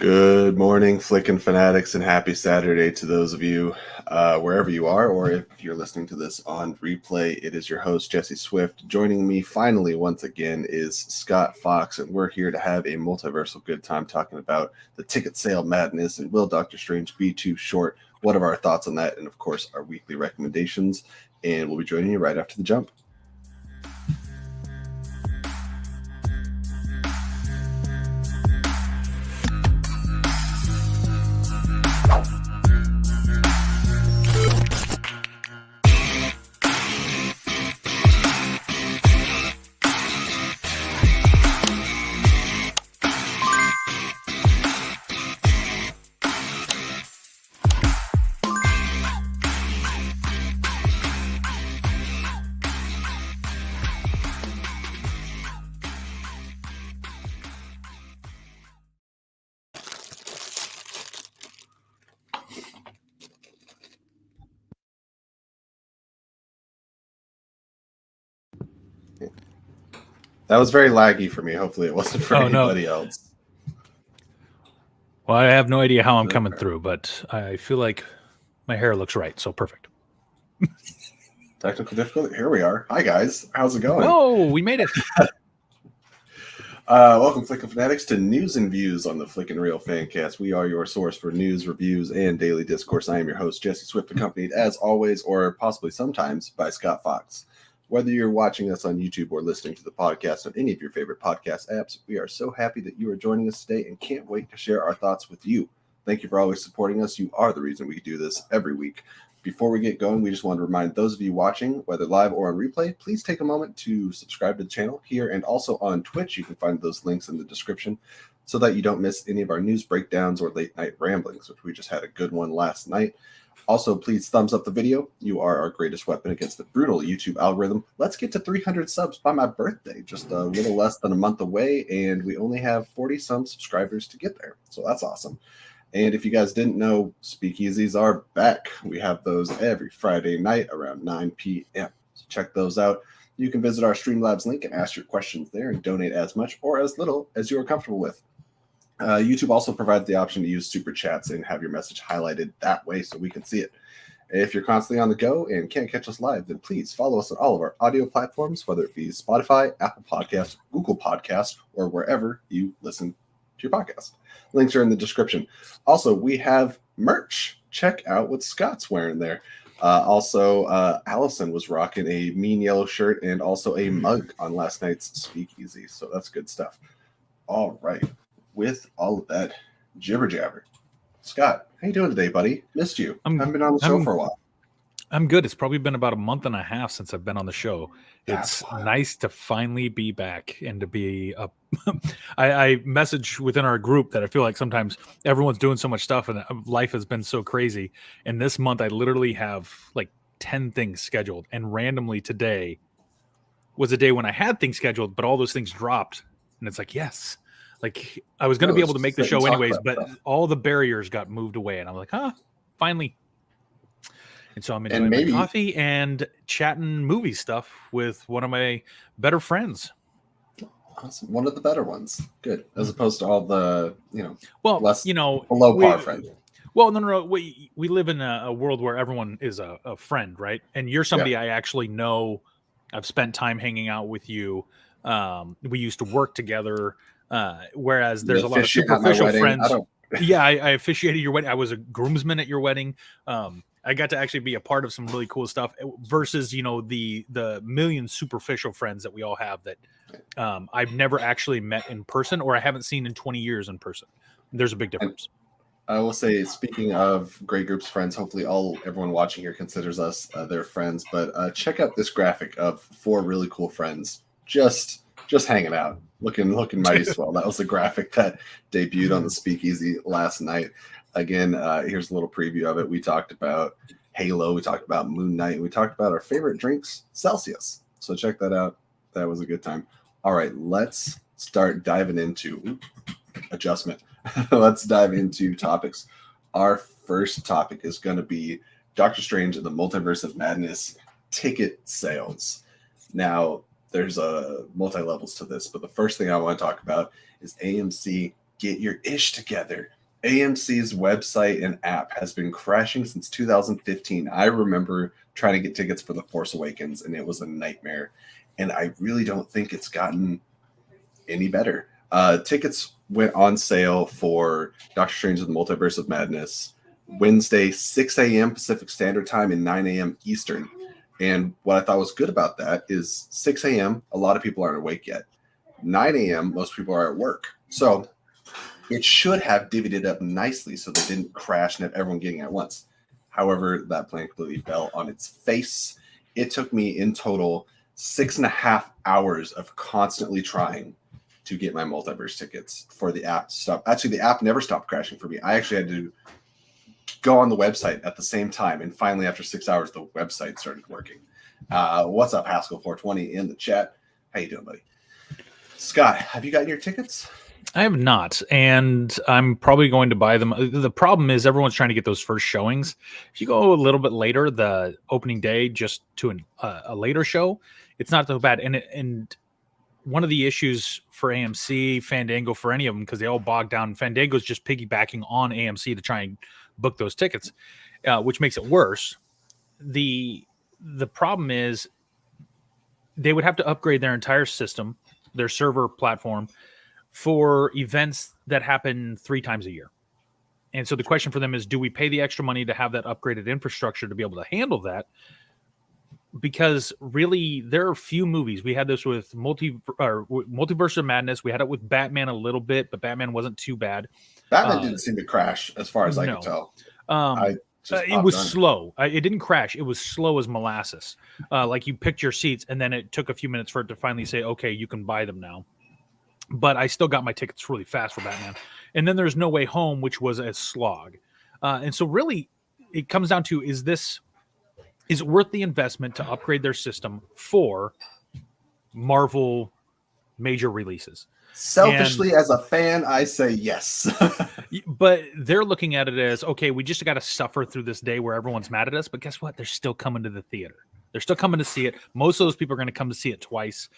Good morning, Flickin' Fanatics, and happy Saturday to those of you wherever you are, or if you're listening to this on replay. It is your host, Jesse Swift. Joining me finally once again is Scott Fox, and we're here to have a multiversal good time talking about the ticket sale madness and will Doctor Strange be too short? What are our thoughts on that? And of course, our weekly recommendations. And we'll be joining you right after the jump. That was very laggy for me. Hopefully it wasn't for anybody else. Well, I have no idea how I'm coming through, but I feel like my hair looks right, so perfect. Technical difficulty. Here we are. Hi, guys. How's it going? Whoa, we made it. Welcome, Flickin' Fanatics, to News and Views on the Flickin' Real Fancast. We are your source for news, reviews, and daily discourse. I am your host, Jesse Swift, accompanied, as always, or possibly sometimes, by Scott Fox. Whether you're watching us on YouTube or listening to the podcast on any of your favorite podcast apps, we are so happy that you are joining us today and can't wait to share our thoughts with you. Thank you for always supporting us. You are the reason we do this every week. Before we get going, we just want to remind those of you watching, whether live or on replay, please take a moment to subscribe to the channel here and also on Twitch. You can find those links in the description so that you don't miss any of our news breakdowns or late night ramblings, which we just had a good one last night. Also, please thumbs up the video. You are our greatest weapon against the brutal YouTube algorithm. Let's get to 300 subs by my birthday, just a little less than a month away, and we only have 40-some subscribers to get there, so that's awesome. And if you guys didn't know, speakeasies are back. We have those every Friday night around 9 p.m. So check those out. You can visit our Streamlabs link and ask your questions there and donate as much or as little as you are comfortable with. YouTube also provides the option to use super chats and have your message highlighted that way so we can see it. If you're constantly on the go and can't catch us live, then please follow us on all of our audio platforms, whether it be Spotify, Apple Podcasts, Google Podcasts, or wherever you listen to your podcast. Links are in the description. Also, we have merch. Check out what Scott's wearing there. Allison was rocking a mean yellow shirt and also a mug on last night's speakeasy. So that's good stuff. All right. With all of that jibber jabber, Scott, how you doing today, buddy? Missed you. Haven't been on the show for a while. I'm good. It's probably been about a month and a half since I've been on the show. It's nice to finally be back and to be up. I message within our group that I feel like sometimes everyone's doing so much stuff and life has been so crazy. And this month I literally have like 10 things scheduled. And randomly today was a day when I had things scheduled, but all those things dropped. And it's like, yes. Like I was going to be able to make the show anyways, but all the barriers got moved away. And I'm like, finally. And so I'm enjoying my coffee and chatting movie stuff with one of my better friends. Awesome. One of the better ones. Good. As opposed to all the, less below par friends. Well, no. We live in a world where everyone is a friend, right? And you're somebody I actually know. I've spent time hanging out with you. We used to work together. Whereas there's a lot of superficial friends. I officiated your wedding. I was a groomsman at your wedding. I got to actually be a part of some really cool stuff versus, the million superficial friends that we all have that I've never actually met in person or I haven't seen in 20 years in person. There's a big difference. And I will say, speaking of great groups of friends, hopefully everyone watching here considers us their friends. But check out this graphic of 4 really cool friends just hanging out, looking mighty swell. That was the graphic that debuted on the Speakeasy last night. Again, here's a little preview of it. We talked about Halo, we talked about Moon Knight, and we talked about our favorite drinks, Celsius. So check that out. That was a good time. All right, let's start diving into adjustment. Let's dive into topics. Our first topic is going to be Doctor Strange and the Multiverse of Madness ticket sales. Now, there's multi-levels to this, but the first thing I want to talk about is AMC get your ish together. AMC's website and app has been crashing since 2015. I remember trying to get tickets for The Force Awakens, and it was a nightmare. And I really don't think it's gotten any better. Tickets went on sale for Doctor Strange and the Multiverse of Madness Wednesday, 6 a.m. Pacific Standard Time and 9 a.m. Eastern. And what I thought was good about that is 6 a.m., a lot of people aren't awake yet. 9 a.m., most people are at work. So it should have divvied it up nicely so they didn't crash and have everyone getting at once. However, that plan completely fell on its face. It took me in total 6.5 hours of constantly trying to get my multiverse tickets for the app to stop. Actually, the app never stopped crashing for me. I actually had to go on the website at the same time, and finally, after 6 hours, the website started working. What's up, Haskell420 in the chat? How you doing, buddy? Scott, have you gotten your tickets? I have not, and I'm probably going to buy them. The problem is everyone's trying to get those first showings. If you go a little bit later, the opening day, just to a later show, it's not so bad. And one of the issues for AMC, Fandango, for any of them, because they all bog down. Fandango's just piggybacking on AMC to try and book those tickets, which makes it worse. The problem is they would have to upgrade their entire system, their server platform, for events that happen 3 times a year. And so the question for them is, do we pay the extra money to have that upgraded infrastructure to be able to handle that? Because really, there are few movies. We had this with Multiverse of Madness. We had it with Batman a little bit, but Batman wasn't too bad. Batman didn't seem to crash, as far as I could tell. It was slow. It didn't crash. It was slow as molasses. Like you picked your seats, and then it took a few minutes for it to finally say, okay, you can buy them now. But I still got my tickets really fast for Batman. And then there's No Way Home, which was a slog. And so really, it comes down to, is it worth the investment to upgrade their system for Marvel major releases? Selfishly, as a fan, I say yes. But they're looking at it as, okay, we just got to suffer through this day where everyone's mad at us. But guess what? They're still coming to the theater. They're still coming to see it. Most of those people are going to come to see it twice.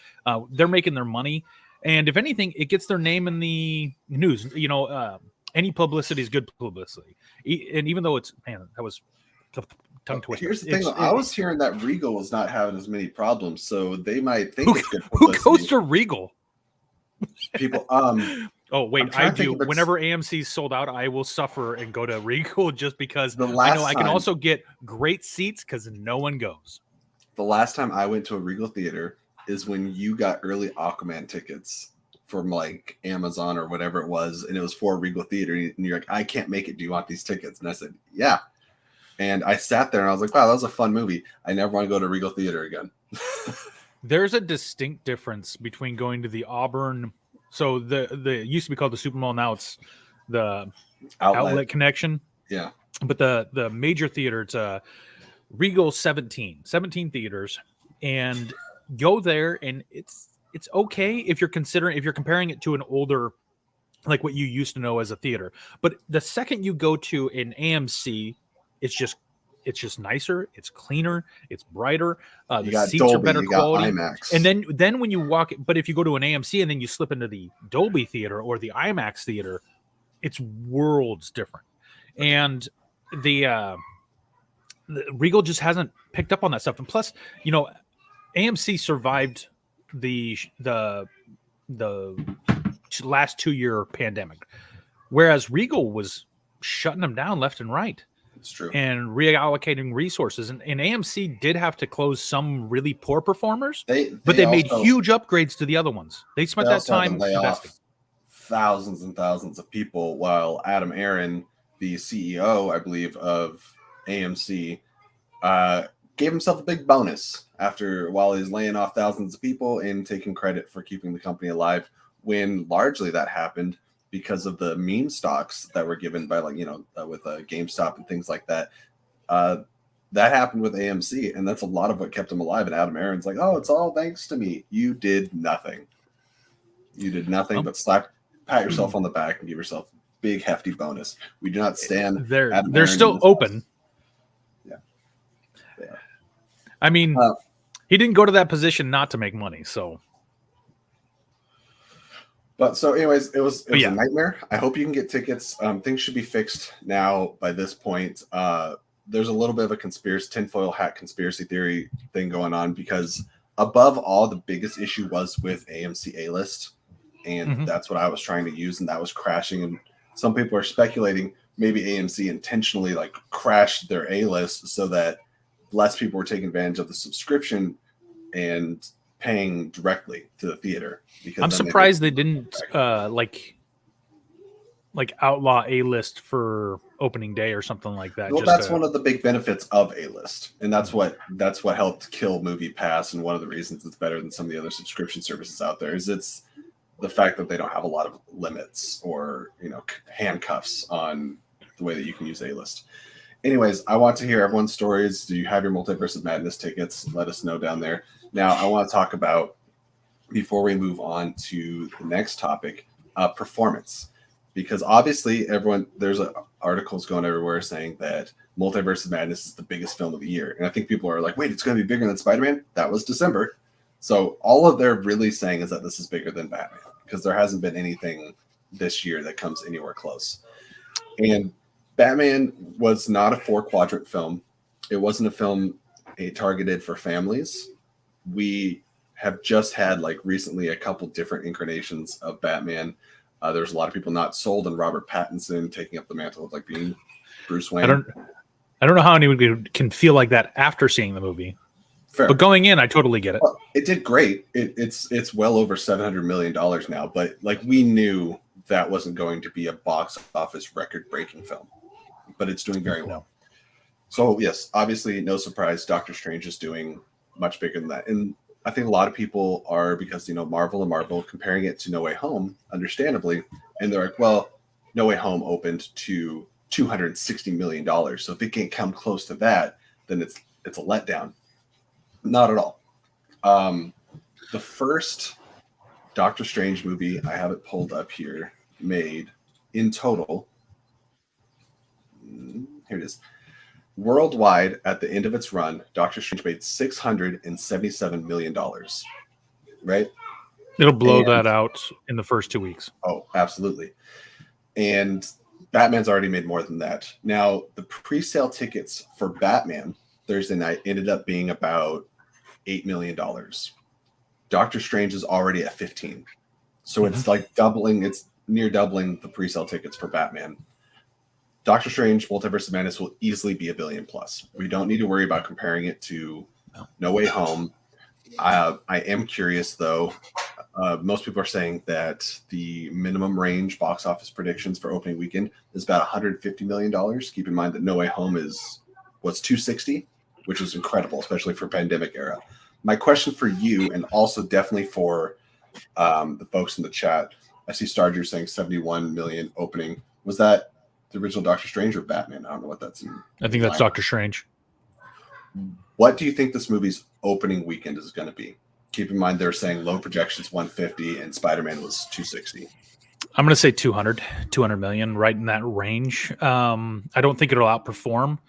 They're making their money. And if anything, it gets their name in the news. You know, any publicity is good publicity. And even though it's, man, that was tongue twister. Here's the thing. I was hearing that Regal was not having as many problems, so they might think it's good publicity. Who goes to Regal? People. Oh, wait, I do. Whenever AMC's sold out, I will suffer and go to Regal just because I know I can also get great seats because no one goes. The last time I went to a Regal theater is when you got early Aquaman tickets from like Amazon or whatever it was, and it was for Regal Theater, and you're like, I can't make it. Do you want these tickets? And I said, yeah. And I sat there and I was like, wow, that was a fun movie. I never want to go to Regal Theater again. There's a distinct difference between going to the Auburn. So the used to be called the Super Mall. Now it's the Outlet Connection. Yeah. But the major theater, it's Regal 17 theaters, and go there, and it's okay if you're comparing it to an older, like what you used to know as a theater. But the second you go to an AMC, it's just nicer, it's cleaner, it's brighter. The seats Dolby, are better quality. IMAX. And then when you walk, but if you go to an AMC and then you slip into the Dolby theater or the IMAX theater, it's worlds different. And the Regal just hasn't picked up on that stuff. And plus, you know, AMC survived the last 2-year pandemic, whereas Regal was shutting them down left and right. It's true. And reallocating resources. And AMC did have to close some really poor performers, but they made huge upgrades to the other ones. They spent that time investing. Thousands and thousands of people, while Adam Aaron, the CEO, I believe, of AMC, gave himself a big bonus while he's laying off thousands of people and taking credit for keeping the company alive, when largely that happened because of the meme stocks that were given by, like, with GameStop and things like that. That happened with AMC, and that's a lot of what kept him alive. And Adam Aaron's like, oh, it's all thanks to me. You did nothing. You did nothing but pat yourself on the back and give yourself a big, hefty bonus. We do not stand. They're still open. Yeah. I mean, he didn't go to that position not to make money, so. But so, anyways, it was But a nightmare. I hope you can get tickets. Things should be fixed now by this point. There's a little bit of a tinfoil hat conspiracy theory thing going on because above all, the biggest issue was with AMC A List, and that's what I was trying to use, and that was crashing. And some people are speculating maybe AMC intentionally like crashed their A List so that less people were taking advantage of the subscription and paying directly to the theater. Because I'm surprised they didn't like outlaw A-list for opening day or something like that. Well, that's one of the big benefits of A-list, and that's what helped kill Movie Pass, and one of the reasons it's better than some of the other subscription services out there is it's the fact that they don't have a lot of limits or handcuffs on the way that you can use A-list. Anyways, I want to hear everyone's stories. Do you have your Multiverse of Madness tickets? Let us know down there. Now, I want to talk about, before we move on to the next topic, performance. Because obviously, there's articles going everywhere saying that Multiverse of Madness is the biggest film of the year. And I think people are like, wait, it's going to be bigger than Spider-Man? That was December. So all of they're really saying is that this is bigger than Batman, because there hasn't been anything this year that comes anywhere close. And Batman was not a 4-quadrant film. It wasn't a film targeted for families. We have just had recently a couple different incarnations of Batman. There's a lot of people not sold on Robert Pattinson taking up the mantle of being Bruce Wayne. I don't know how anyone can feel like that after seeing the movie. Fair. But going in, I totally get it. Well, it did great. It's well over $700 million now, but we knew that wasn't going to be a box office record-breaking film. But it's doing very well. So yes, obviously, no surprise, Doctor Strange is doing much bigger than that. And I think a lot of people are, because Marvel comparing it to No Way Home, understandably, and they're like, well, No Way Home opened to $260 million. So if it can't come close to that, then it's a letdown. Not at all. The first Doctor Strange movie, I have it pulled up here, made in total. Here it is. Worldwide, at the end of its run, Doctor Strange made $677 million. Right? It'll blow that out in the first 2 weeks. Oh, absolutely. And Batman's already made more than that. Now, the pre-sale tickets for Batman Thursday night ended up being about $8 million. Doctor Strange is already at 15. So it's doubling, it's near doubling the pre-sale tickets for Batman. Doctor Strange Multiverse of Madness will easily be $1 billion plus. We don't need to worry about comparing it to No Way Home. I am curious, though. Most people are saying that the minimum range box office predictions for opening weekend is about $150 million. Keep in mind that No Way Home is $260, which is incredible, especially for pandemic era. My question for you, and also definitely for the folks in the chat, I see Stardew saying 71 million opening. Was that the original Doctor Strange or Batman? I don't know what that's in. I think that's Doctor Strange. What do you think this movie's opening weekend is going to be? Keep in mind they're saying low projections 150 and Spider-Man was 260. I'm going to say 200 million, right in that range. I don't think it'll outperform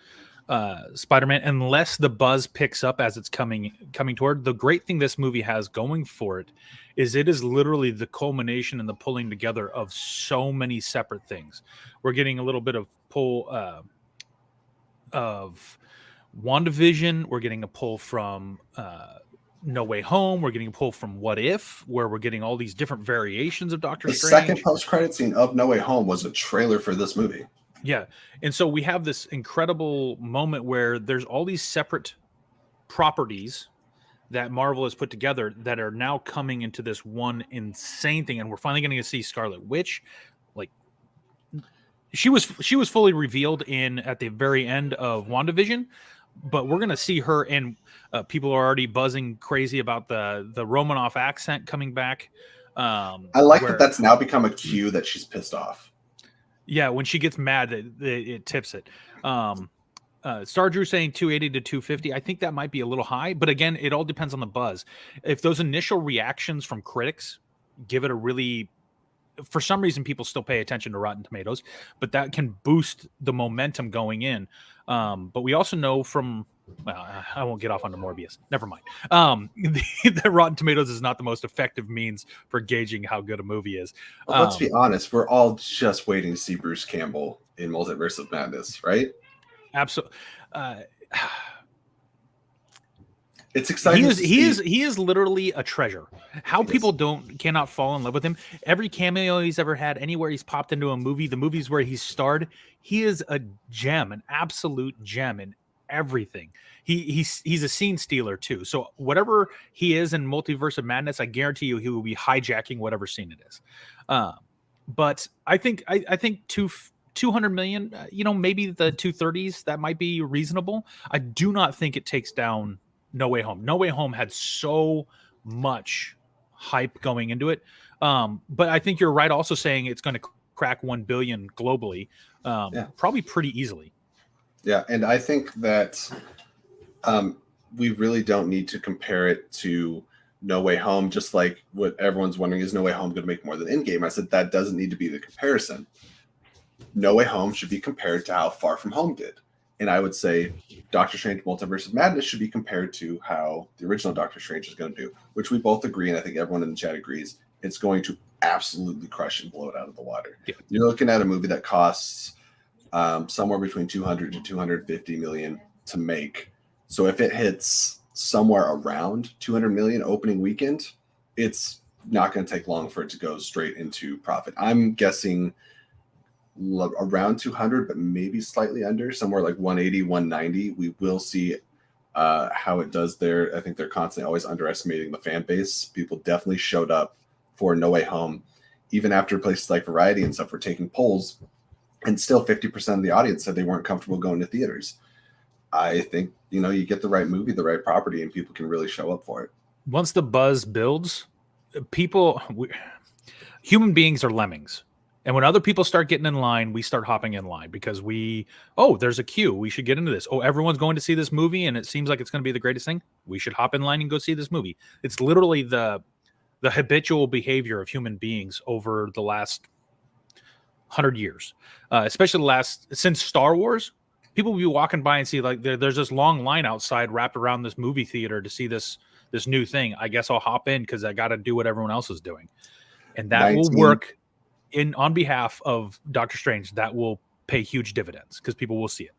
Spider-Man unless the buzz picks up as it's coming toward. The great thing this movie has going for it is literally the culmination and the pulling together of so many separate things. We're getting a little bit of pull of WandaVision. We're getting a pull from No Way Home. We're getting a pull from What If, where we're getting all these different variations of Doctor Strange. The second post-credit scene of No Way Home was a trailer for this movie. Yeah. And so we have this incredible moment where there's all these separate properties that Marvel has put together that are now coming into this one insane thing. And we're finally going to see Scarlet Witch. She was fully revealed at the very end of WandaVision, but we're going to see her, and people are already buzzing crazy about the Romanoff accent coming back. I like that's now become a cue that she's pissed off. Yeah, when she gets mad, it tips it. Star Drew saying 280 to 250. I think that might be a little high, but again, it all depends on the buzz. If those initial reactions from critics give it a really, for some reason, people still pay attention to Rotten Tomatoes, but that can boost the momentum going in. But we also know from well, I won't get off onto Morbius. Never mind. The Rotten Tomatoes is not the most effective means for gauging how good a movie is. But let's be honest, we're all just waiting to see Bruce Campbell in Multiverse of Madness, right? Absolutely. It's exciting. He is literally a treasure. How people cannot fall in love with him. Every cameo he's ever had, anywhere he's popped into a movie, the movies where he's starred, he is a gem, an absolute gem in everything. He's a scene stealer too. So whatever he is in Multiverse of Madness, I guarantee you he will be hijacking whatever scene it is. But I think 200 million, maybe the 230s, that might be reasonable. I do not think it takes down No Way Home. No Way Home had so much hype going into it. But I think you're right also saying it's going to crack 1 billion globally, probably pretty easily. Yeah, and I think that we really don't need to compare it to No Way Home, just like what everyone's wondering, is No Way Home going to make more than Endgame? I said that doesn't need to be the comparison. No Way Home should be compared to how Far From Home did. And I would say Doctor Strange Multiverse of Madness should be compared to how the original Doctor Strange is going to do, which we both agree, and I think everyone in the chat agrees, it's going to absolutely crush and blow it out of the water. Yeah. You're looking at a movie that costs somewhere between 200 to 250 million to make. So if it hits somewhere around 200 million opening weekend, it's not going to take long for it to go straight into profit. I'm guessing around 200, but maybe slightly under, somewhere like 180, 190. We will see how it does there. I think they're constantly always underestimating the fan base. People definitely showed up for No Way Home, even after places like Variety and stuff were taking polls, and still 50% of the audience said they weren't comfortable going to theaters. I think, you get the right movie, the right property, and people can really show up for it. Once the buzz builds, human beings are lemmings. And when other people start getting in line, we start hopping in line because there's a queue. We should get into this. Oh, everyone's going to see this movie and it seems like it's going to be the greatest thing. We should hop in line and go see this movie. It's literally the habitual behavior of human beings over the last 100 years, especially since Star Wars. People will be walking by and see like there's this long line outside wrapped around this movie theater to see this new thing. I guess I'll hop in because I got to do what everyone else is doing. And that will work on behalf of Doctor Strange. That will pay huge dividends because people will see it.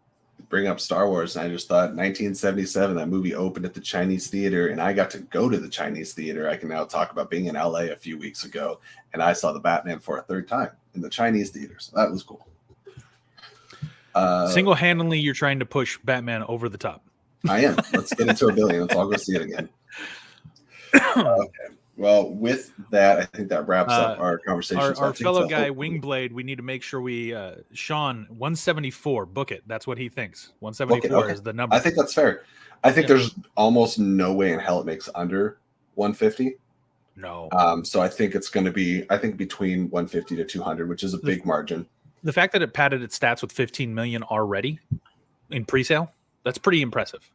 Bring up Star Wars, and I just thought 1977, that movie opened at the Chinese theater, and I got to go to the Chinese theater. I can now talk about being in LA a few weeks ago, and I saw the Batman for a third time in the Chinese theater, so that was cool. Single-handedly, you're trying to push Batman over the top. I am. Let's get into 1 billion. Let's all go see it again. Okay. Well, with that, I think that wraps up our conversation. Our fellow guy, Wingblade, we need to make sure we, Sean, 174, book it. That's what he thinks. 174 is the number. I think that's fair. I think there's almost no way in hell it makes under 150. No. So I think it's going to be, between 150 to 200, which is a big margin. The fact that it padded its stats with 15 million already in pre-sale, that's pretty impressive.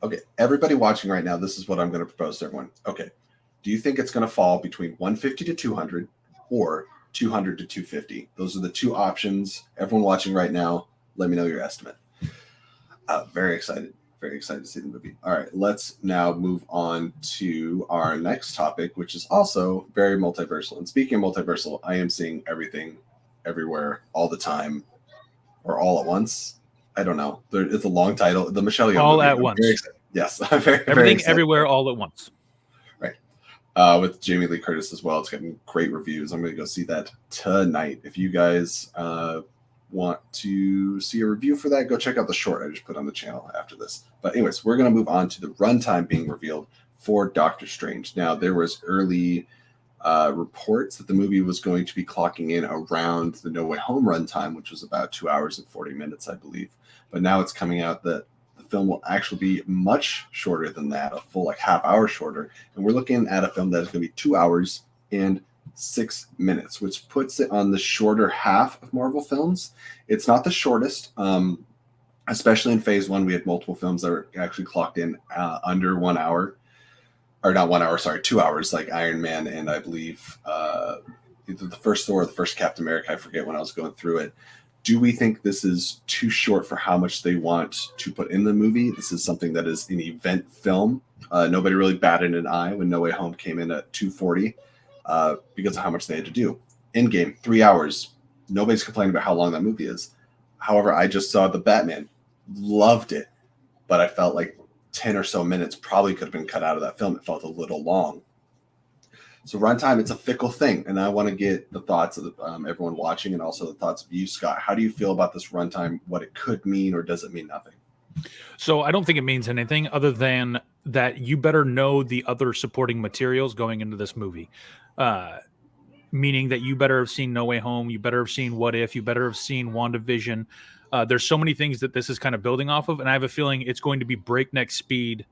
Okay, everybody watching right now, this is what I'm going to propose to everyone. Okay. Do you think it's going to fall between 150 to 200 or 200 to 250? Those are the two options. Everyone watching right now, let me know your estimate. Very excited. Very excited to see the movie. All right, let's now move on to our next topic, which is also very multiversal. And speaking of multiversal, I am seeing everything, everywhere, all the time, or all at once. I don't know. It's a long title. The Michelle Yeoh all movie. At once. Very excited. Yes, I'm very everything, everywhere, all at once. With Jamie Lee Curtis as well. It's getting great reviews. I'm going to go see that tonight. If you guys want to see a review for that, go check out the short I just put on the channel after this. But anyways, we're going to move on to the runtime being revealed for Doctor Strange. Now, there was early reports that the movie was going to be clocking in around the No Way Home runtime, which was about 2 hours and 40 minutes, I believe. But now it's coming out that film will actually be much shorter than that, a full half hour shorter, and we're looking at a film that is going to be 2 hours and 6 minutes, which puts it on the shorter half of Marvel films. It's not the shortest, especially in phase one. We had multiple films that were actually clocked in under 1 hour, or not 1 hour, sorry, 2 hours, like Iron Man, and I believe either the first Thor or the first Captain America, I forget when I was going through it. Do we think this is too short for how much they want to put in the movie? This is something that is an event film. Nobody really batted an eye when No Way Home came in at 240 because of how much they had to do. Endgame, 3 hours. Nobody's complaining about how long that movie is. However, I just saw The Batman. Loved it. But I felt like 10 or so minutes probably could have been cut out of that film. It felt a little long. So runtime, it's a fickle thing, and I want to get the thoughts of everyone watching and also the thoughts of you, Scott. How do you feel about this runtime, what it could mean, or does it mean nothing? So I don't think it means anything other than that you better know the other supporting materials going into this movie. Meaning that you better have seen No Way Home, you better have seen What If, you better have seen WandaVision. There's so many things that this is kind of building off of, and I have a feeling it's going to be breakneck speed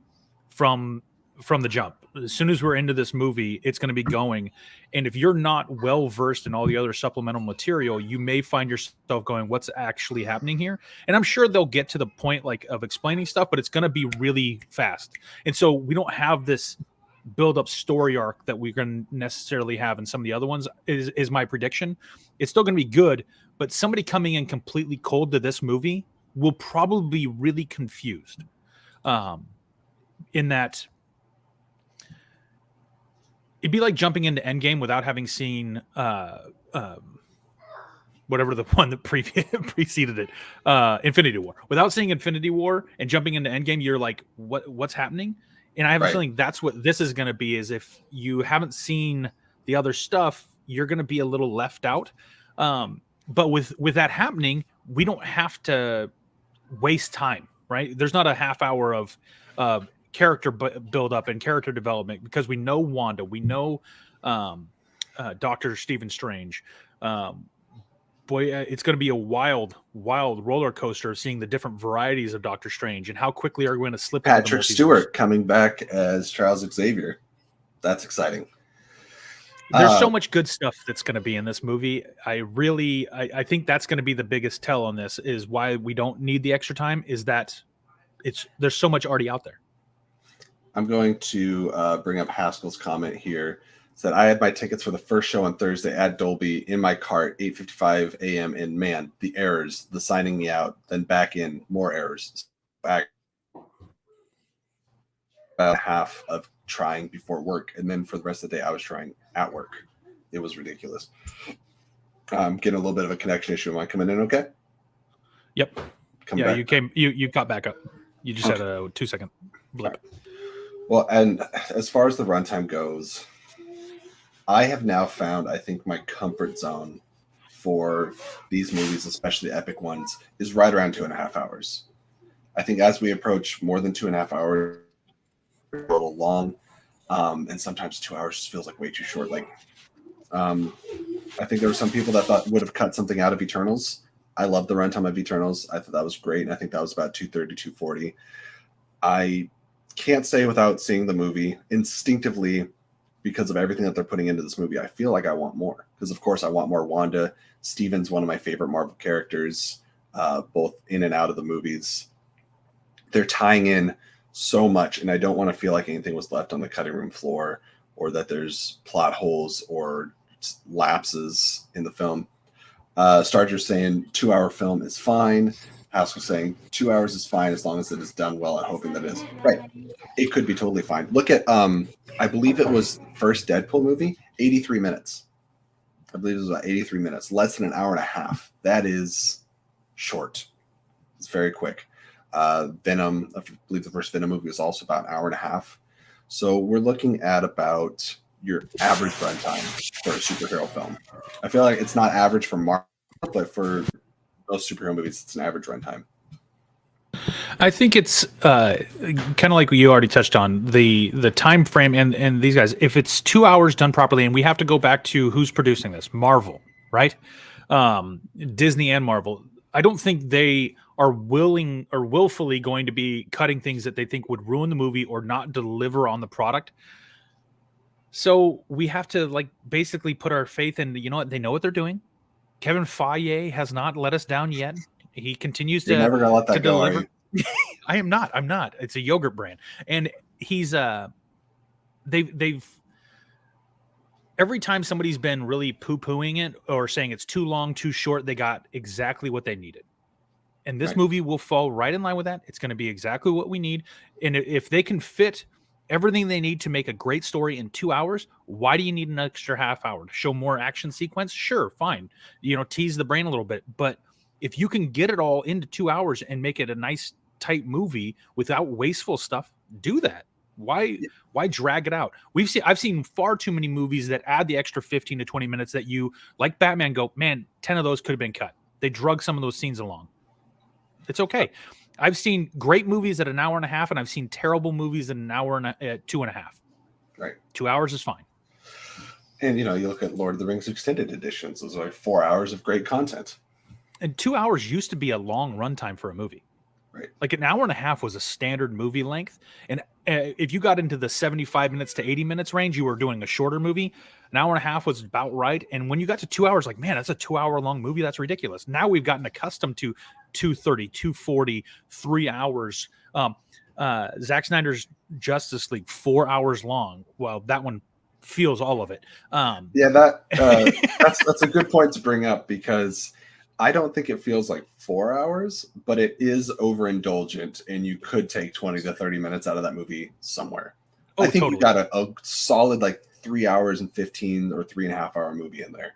from the jump. As soon as we're into this movie, it's going to be going. And if you're not well versed in all the other supplemental material, you may find yourself going, what's actually happening here? And I'm sure they'll get to the point like of explaining stuff, but it's going to be really fast. And so we don't have this build up story arc that we're going to necessarily have in some of the other ones is my prediction. It's still going to be good, but somebody coming in completely cold to this movie will probably be really confused. In that it'd be like jumping into Endgame without having seen whatever the one that preceded it, Infinity War. Without seeing Infinity War and jumping into Endgame, you're like, what's happening? And I have a feeling that's what this is going to be, is if you haven't seen the other stuff, you're going to be a little left out. But with that happening, we don't have to waste time, right? There's not a half hour of character build up and character development because we know Wanda, we know Dr. Stephen Strange. It's going to be a wild roller coaster of seeing the different varieties of Doctor Strange and how quickly are we going to slip into Patrick Stewart coming back as Charles Xavier. That's exciting. There's so much good stuff that's going to be in this movie. I think that's going to be the biggest tell on this, is why we don't need the extra time, is that there's so much already out there. I'm going to bring up Haskell's comment here. Said, I had my tickets for the first show on Thursday at Dolby in my cart, 8:55 a.m. And man, the errors, the signing me out, then back in, more errors. Back about half of trying before work, and then for the rest of the day, I was trying at work. It was ridiculous. I'm getting a little bit of a connection issue. Am I coming in okay? Yep. You got back up. You just had a 2-second blip. Right. Well, and as far as the runtime goes, I have now found, I think, my comfort zone for these movies, especially the epic ones, is right around 2.5 hours. I think as we approach more than 2.5 hours, a little long, and sometimes 2 hours just feels like way too short. Like, I think there were some people that thought would have cut something out of Eternals. I love the runtime of Eternals. I thought that was great, and I think that was about 230, 240. I can't say without seeing the movie instinctively, because of everything that they're putting into this movie, I feel like I want more. Because, of course, I want more Wanda. Steven's one of my favorite Marvel characters, both in and out of the movies. They're tying in so much, and I don't want to feel like anything was left on the cutting room floor, or that there's plot holes or lapses in the film. Starger's saying 2-hour film is fine. Haskell saying 2 hours is fine as long as it is done well, and hoping that it is. Right. It could be totally fine. Look at, I believe it was the first Deadpool movie, 83 minutes. I believe it was about 83 minutes, less than an hour and a half. That is short. It's very quick. Venom, I believe the first Venom movie was also about an hour and a half. So we're looking at about your average runtime for a superhero film. I feel like it's not average for Marvel, but for most superhero movies, it's an average runtime. I think it's kind of like you already touched on the time frame and these guys. If it's 2 hours done properly, and we have to go back to who's producing this, Marvel, right? Disney and Marvel. I don't think they are willing or willfully going to be cutting things that they think would ruin the movie or not deliver on the product. So we have to basically put our faith in, you know what, they know what they're doing. Kevin Feige has not let us down yet. He continues You're never gonna let that go, deliver. I'm not. It's a yogurt brand, and he's they've every time somebody's been really poo-pooing it or saying it's too long, too short, they got exactly what they needed. And this movie will fall right in line with that. It's going to be exactly what we need. And if they can fit everything they need to make a great story in 2 hours, why do you need an extra half hour to show more action sequence? Sure, fine. Tease the brain a little bit. But if you can get it all into 2 hours and make it a nice, tight movie without wasteful stuff, do that. Why drag it out? I've seen far too many movies that add the extra 15 to 20 minutes that you, like Batman, go, man, 10 of those could have been cut. They drug some of those scenes along. It's okay. I've seen great movies at an hour and a half, and I've seen terrible movies at an hour and 2.5. Right. 2 hours is fine. And, you look at Lord of the Rings extended editions. Those are like 4 hours of great content. And 2 hours used to be a long runtime for a movie. Right. Like an hour and a half was a standard movie length. And if you got into the 75 minutes to 80 minutes range, you were doing a shorter movie. An hour and a half was about right. And when you got to 2 hours, like, man, that's a 2 hour long movie. That's ridiculous. Now we've gotten accustomed to 230, 240, 3 hours. Zack Snyder's Justice League, 4 hours long. Well, that one feels all of it. That's a good point to bring up, because I don't think it feels like 4 hours, but it is overindulgent, and you could take 20 to 30 minutes out of that movie somewhere. I think totally. You got a solid like 3 hours and 15 or 3.5 hour movie in there.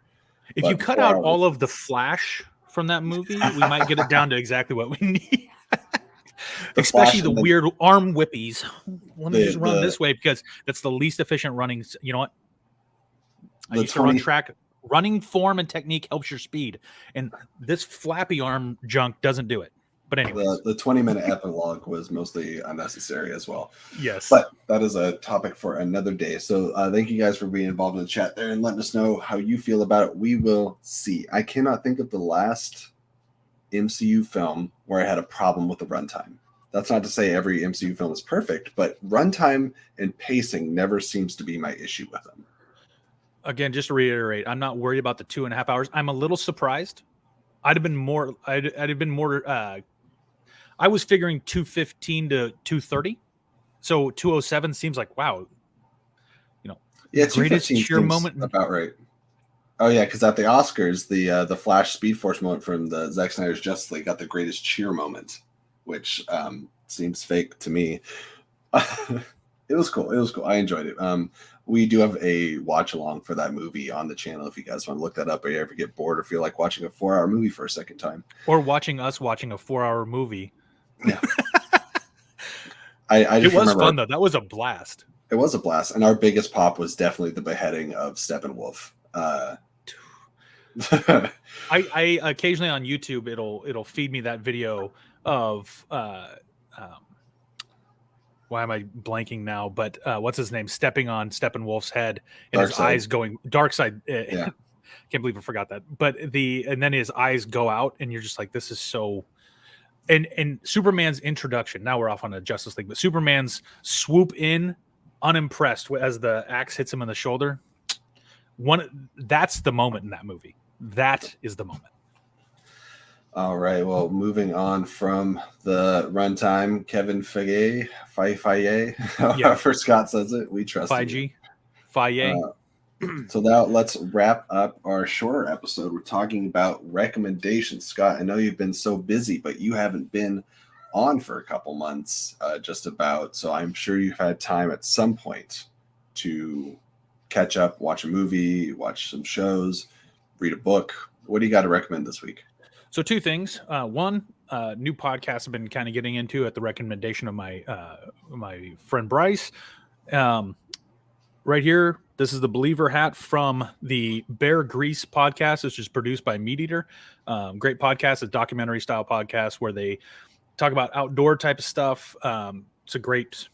If you cut out all of the flash from that movie, we might get it down to exactly what we need. Especially the weird arm whippies. Let me just run this way because that's the least efficient running. You know what? I used to run track. Running form and technique helps your speed, and this flappy arm junk doesn't do it. But anyway, the 20-minute epilogue was mostly unnecessary as well. Yes, but that is a topic for another day. So thank you guys for being involved in the chat there and letting us know how you feel about it. We will see. I cannot think of the last MCU film where I had a problem with the runtime. That's not to say every MCU film is perfect, but runtime and pacing never seems to be my issue with them. Again, just to reiterate, I'm not worried about the 2.5 hours. I'm a little surprised. I'd have been more. I was figuring 215 to 230, so 207 seems like wow. Yeah, greatest cheer moment about right. Oh yeah, because at the Oscars, the Flash Speed Force moment from the Zack Snyder's Justice League got the greatest cheer moment, which seems fake to me. It was cool. I enjoyed it. We do have a watch along for that movie on the channel if you guys want to look that up, or you ever get bored or feel like watching a 4-hour movie for a second time, or watching us watching a 4-hour movie. Yeah. It was fun though. That was a blast. It was a blast, and our biggest pop was definitely the beheading of Steppenwolf. I occasionally on YouTube it'll feed me that video of why am I blanking now? But what's his name? Stepping on Steppenwolf's head and his eyes going dark side. Yeah. Can't believe I forgot that. But and then his eyes go out, and you're just like, this is so. And Superman's introduction. Now we're off on a Justice League, but Superman's swoop in, unimpressed as the axe hits him in the shoulder. That's the moment in that movie. That is the moment. All right. Well, moving on from the runtime, Kevin Feige, however Scott says it, we trust Feige. So now let's wrap up our shorter episode. We're talking about recommendations. Scott, I know you've been so busy, but you haven't been on for a couple months, just about. So I'm sure you've had time at some point to catch up, watch a movie, watch some shows, read a book. What do you got to recommend this week? So 2 things. One, new podcast I've been kind of getting into at the recommendation of my friend Bryce. Right here, this is the Believer hat from the Bear Grease podcast, which is produced by Meat Eater. Great podcast, a documentary style podcast where they talk about outdoor type of stuff. It's a great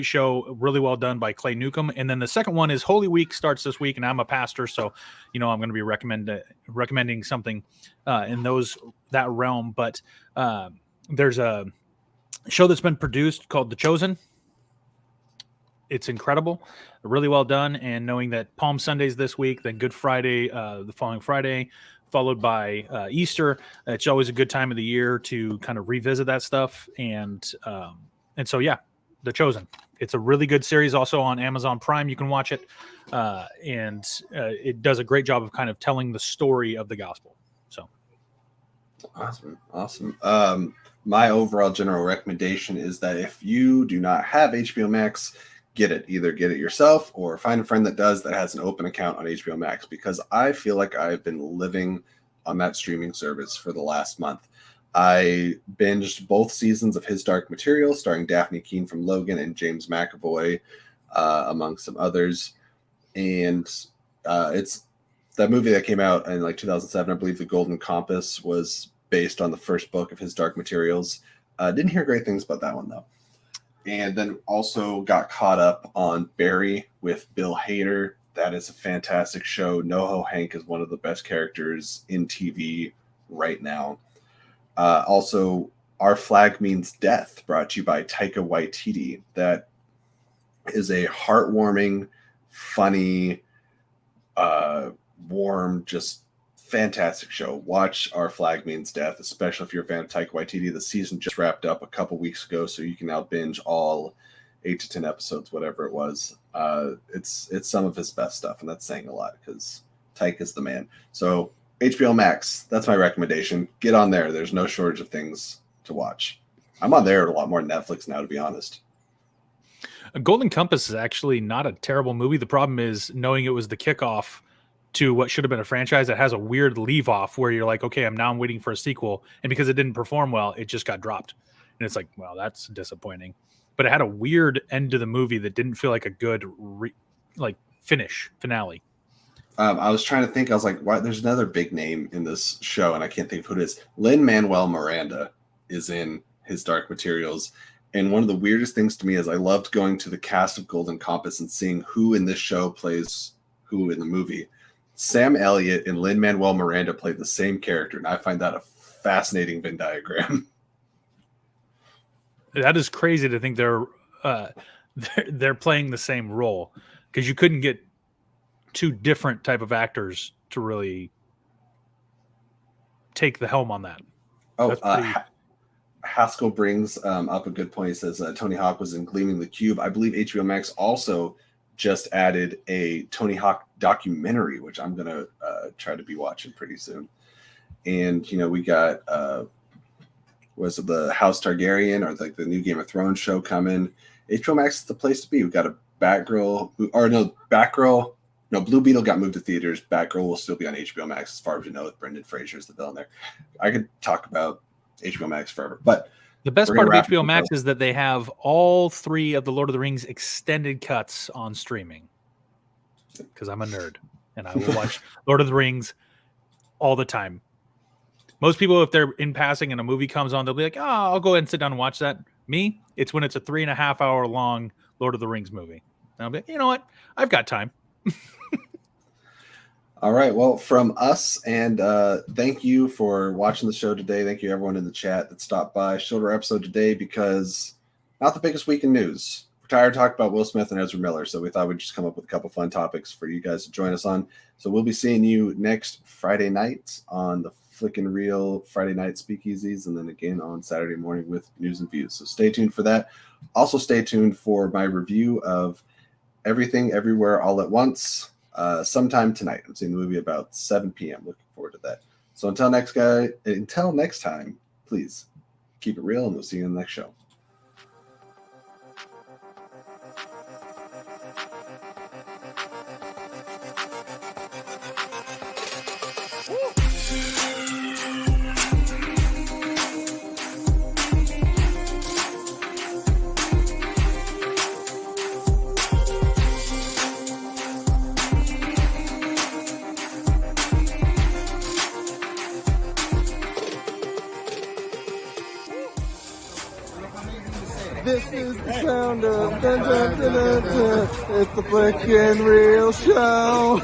show, really well done by Clay Newcomb. And then the second one is Holy Week starts this week, and I'm a pastor, so I'm going to be recommending something in that realm. But there's a show that's been produced called The Chosen. It's incredible, really well done. And knowing that Palm Sunday's this week, then Good Friday the following Friday, followed by Easter, it's always a good time of the year to kind of revisit that stuff. And so, yeah. The Chosen. It's a really good series, also on Amazon Prime. You can watch it, and it does a great job of kind of telling the story of the gospel. So, awesome. My overall general recommendation is that if you do not have HBO Max, get it. Either get it yourself or find a friend that does, that has an open account on HBO Max, because I feel like I've been living on that streaming service for the last month. I binged both seasons of His Dark Materials, starring Daphne Keane from Logan and James McAvoy, among some others. And it's that movie that came out in like 2007. I believe The Golden Compass was based on the first book of His Dark Materials. Didn't hear great things about that one, though. And then also got caught up on Barry with Bill Hader. That is a fantastic show. NoHo Hank is one of the best characters in TV right now. Also, Our Flag Means Death, brought to you by Taika Waititi. That is a heartwarming, funny, warm, just fantastic show. Watch Our Flag Means Death, especially if you're a fan of Taika Waititi. The season just wrapped up a couple weeks ago, so you can now binge all 8 to 10 episodes, whatever it was. It's some of his best stuff, and that's saying a lot because Taika's the man. So HBO Max, that's my recommendation. Get on there. There's no shortage of things to watch. I'm on there a lot more than Netflix now, to be honest. Golden Compass is actually not a terrible movie. The problem is knowing it was the kickoff to what should have been a franchise that has a weird leave off where you're like, okay, I'm waiting for a sequel. And because it didn't perform well, it just got dropped. And it's like, well, that's disappointing. But it had a weird end to the movie that didn't feel like a good finale. I was trying to think. I was like, "Why?" There's another big name in this show, and I can't think of who it is. Lin-Manuel Miranda is in His Dark Materials, and one of the weirdest things to me is I loved going to the cast of Golden Compass and seeing who in this show plays who in the movie. Sam Elliott and Lin-Manuel Miranda played the same character, and I find that a fascinating Venn diagram. That is crazy to think they're playing the same role, because you couldn't get two different type of actors to really take the helm on that. Haskell brings up a good point. He says Tony Hawk was in Gleaming the Cube. I believe HBO Max also just added a Tony Hawk documentary, which I'm going to try to be watching pretty soon. And, we got, was it the House Targaryen or like the new Game of Thrones show coming? HBO Max is the place to be. We've got a Batgirl. No, Blue Beetle got moved to theaters. Batgirl will still be on HBO Max, as far as you know, with Brendan Fraser as the villain there. I could talk about HBO Max forever, but the best part of HBO Max is that they have all 3 of the Lord of the Rings extended cuts on streaming. Because I'm a nerd, and I will watch Lord of the Rings all the time. Most people, if they're in passing and a movie comes on, they'll be like, "Oh, I'll go ahead and sit down and watch that." Me, it's when it's a 3.5 hour long Lord of the Rings movie. And I'll be like, you know what? I've got time. All right. Well, from us, and thank you for watching the show today. Thank you, everyone in the chat that stopped by. Shorter episode today because not the biggest week in news. We're tired of talking about Will Smith and Ezra Miller, so we thought we'd just come up with a couple fun topics for you guys to join us on. So we'll be seeing you next Friday night on the Flickin' Real Friday night speakeasies, and then again on Saturday morning with news and views. So stay tuned for that. Also, stay tuned for my review of Everything Everywhere All at Once. Sometime tonight. I'm seeing the movie about 7 p.m. Looking forward to that. So until next time, please keep it real, and we'll see you in the next show. This is the sound of dun, dun, dun, dun, dun. It's the Flickin' Real Show.